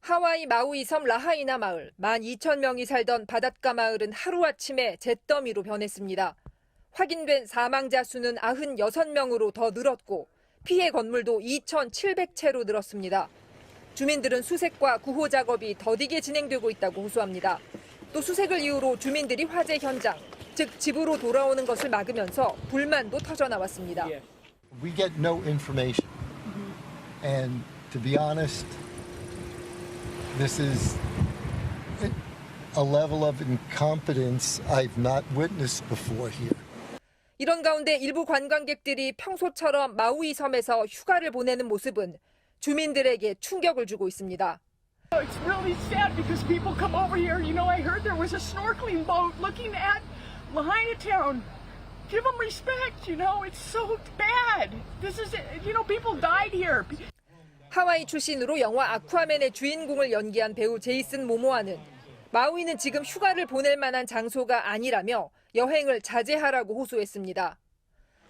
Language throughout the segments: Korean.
하와이 마우이 섬 라하이나 마을, 12,000명이 살던 바닷가 마을은 하루아침에 잿더미로 변했습니다. 확인된 사망자 수는 96명으로 더 늘었고 피해 건물도 2,700채로 늘었습니다. 주민들은 수색과 구호 작업이 더디게 진행되고 있다고 호소합니다. 또 수색을 이유로 주민들이 화재 현장, 즉 집으로 돌아오는 것을 막으면서 불만도 터져나왔습니다. We get no information. And to be honest, this is a level of incompetence I've not witnessed before here. 이런 가운데 일부 관광객들이 평소처럼 마우이 섬에서 휴가를 보내는 모습은 주민들에게 충격을 주고 있습니다. It's really sad because people come over here. You know, I heard there was a snorkeling boat looking at Lahaina town. Give them respect, you know, it's so bad. This is, you know, people died here. 하와이 출신으로 영화 아쿠아맨의 주인공을 연기한 배우 제이슨 모모아는 마우이는 지금 휴가를 보낼 만한 장소가 아니라며 여행을 자제하라고 호소했습니다.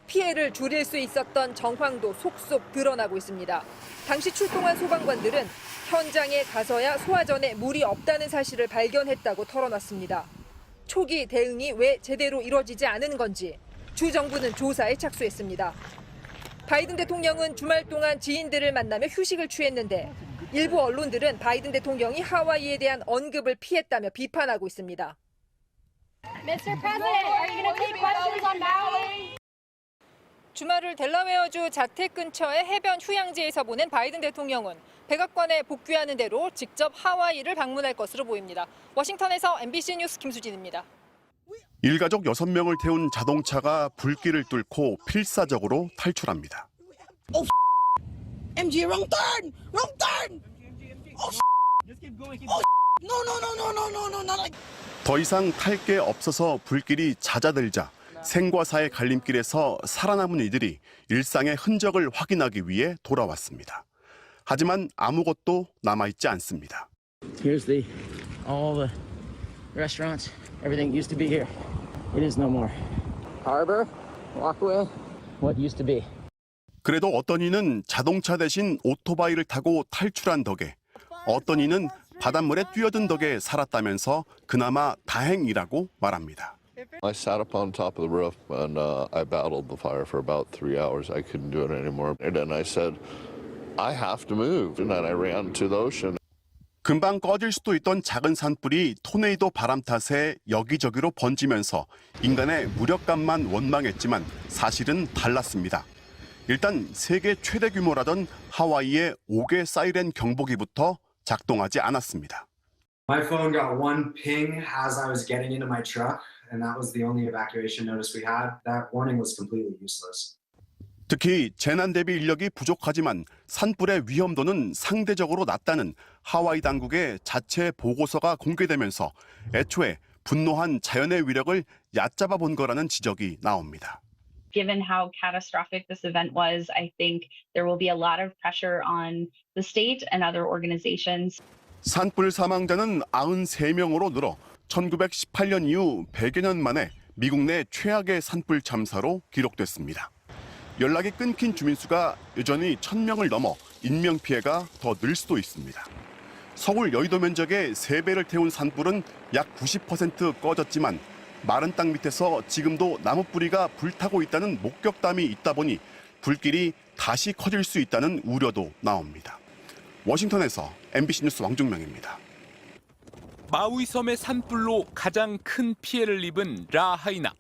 피해를 줄일 수 있었던 정황도 속속 드러나고 있습니다. 당시 출동한 소방관들은 현장에 가서야 소화전에 물이 없다는 사실을 발견했다고 털어놨습니다. 초기 대응이 왜 제대로 이루어지지 않은 건지 주 정부는 조사에 착수했습니다. 바이든 대통령은 주말 동안 지인들을 만나며 휴식을 취했는데 일부 언론들은 바이든 대통령이 하와이에 대한 언급을 피했다며 비판하고 있습니다. Mr. President, are you going to take questions on Maui? 주말을 델라웨어주 자택 근처의 해변 휴양지에서 보낸 바이든 대통령은 백악관에 복귀하는 대로 직접 하와이를 방문할 것으로 보입니다. 워싱턴에서 MBC 뉴스 김수진입니다. 일가족 6명을 태운 자동차가 불길을 뚫고 필사적으로 탈출합니다. MG, wrong turn! Wrong turn! No. 더 이상 탈 게 없어서 불길이 잦아들자 생과 사의 갈림길에서 살아남은 이들이 일상의 흔적을 확인하기 위해 돌아왔습니다. 하지만 아무것도 남아있지 않습니다. Here's all the restaurants. Everything used to be here. It is no more. Harbor, walkway, what used to be. 그래도 어떤 이는 자동차 대신 오토바이를 타고 탈출한 덕에, 어떤 이는 바닷물에 뛰어든 덕에 살았다면서 그나마 다행이라고 말합니다. I sat up on top of the roof and I battled the fire for about 3 hours. I couldn't do it anymore. And then I said, I have to move. And then I ran to the ocean. 금방 꺼질 수도 있던 작은 산불이 토네이도 바람 탓에 여기저기로 번지면서 인간의 무력감만 원망했지만 사실은 달랐습니다. 일단 세계 최대 규모라던 하와이의 5개 사이렌 경보기부터 작동하지 않았습니다. My phone got one ping as I was getting into my truck, and that was the only evacuation notice we had. That warning was completely useless. 특히 재난 대비 인력이 부족하지만 산불의 위험도는 상대적으로 낮다는 하와이 당국의 자체 보고서가 공개되면서 애초에 분노한 자연의 위력을 얕잡아 본 거라는 지적이 나옵니다. Given how catastrophic this event was, I think there will be a lot of pressure on the state and other organizations. 산불 사망자는 93명으로 늘어 1918년 이후 100여 년 만에 미국 내 최악의 산불 참사로 기록됐습니다. 연락이 끊긴 주민 수가 여전히 1,000명을 넘어 인명피해가 더 늘 수도 있습니다. 서울 여의도 면적의 3배를 태운 산불은 약 90% 꺼졌지만 마른 땅 밑에서 지금도 나무뿌리가 불타고 있다는 목격담이 있다 보니 불길이 다시 커질 수 있다는 우려도 나옵니다. 워싱턴에서 MBC 뉴스 왕중명입니다. 마우이 섬의 산불로 가장 큰 피해를 입은 라하이나.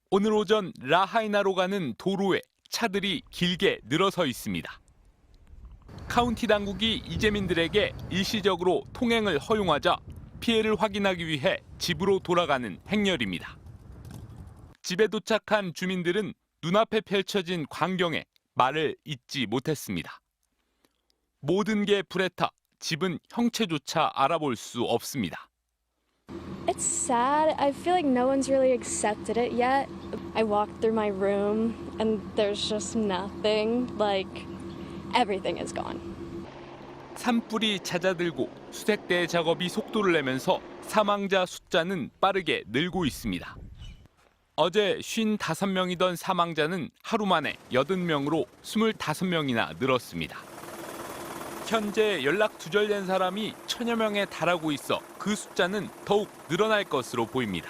오늘 오전 라하이나로 가는 도로에 차들이 길게 늘어서 있습니다. 카운티 당국이 이재민들에게 일시적으로 통행을 허용하자 피해를 확인하기 위해 집으로 돌아가는 행렬입니다. 집에 도착한 주민들은 눈앞에 펼쳐진 광경에 말을 잇지 못했습니다. 모든 게 불에 타 집은 형체조차 알아볼 수 없습니다. It's sad. I feel like no one's really accepted it yet. I walked through my room and there's just nothing. Like everything is gone. 산불이 잦아들고 수색대 작업이 속도를 내면서 사망자 숫자는 빠르게 늘고 있습니다. 어제 55명이던 사망자는 하루 만에 80명으로 25명이나 늘었습니다. 현재 연락 두절된 사람이 1,000여 명에 달하고 있어 그 숫자는 더욱 늘어날 것으로 보입니다.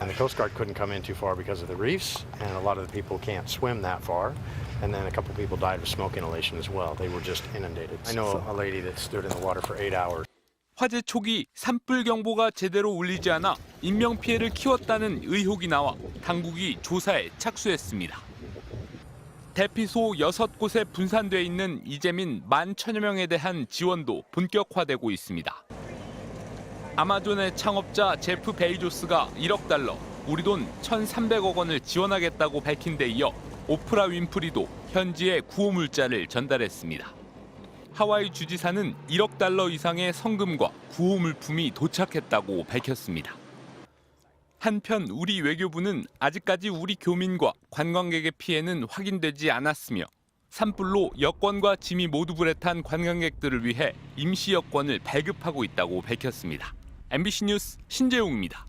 And the Coast Guard couldn't come in too far because of the reefs, and a lot of the people can't swim that far. And then a couple people died of smoke inhalation as well. They were just inundated. I know a lady that stood in the water for 8 hours. 화재 초기 산불 경보가 제대로 울리지 않아 인명 피해를 키웠다는 의혹이 나와 당국이 조사에 착수했습니다. 대피소 6곳에 분산돼 있는 이재민 11,000여 명에 대한 지원도 본격화되고 있습니다. 아마존의 창업자 제프 베이조스가 1억 달러, 우리 돈 1,300억 원을 지원하겠다고 밝힌 데 이어 오프라 윈프리도 현지에 구호 물자를 전달했습니다. 하와이 주지사는 1억 달러 이상의 성금과 구호 물품이 도착했다고 밝혔습니다. 한편 우리 외교부는 아직까지 우리 교민과 관광객의 피해는 확인되지 않았으며 산불로 여권과 짐이 모두 불에 탄 관광객들을 위해 임시 여권을 발급하고 있다고 밝혔습니다. MBC 뉴스 신재웅입니다.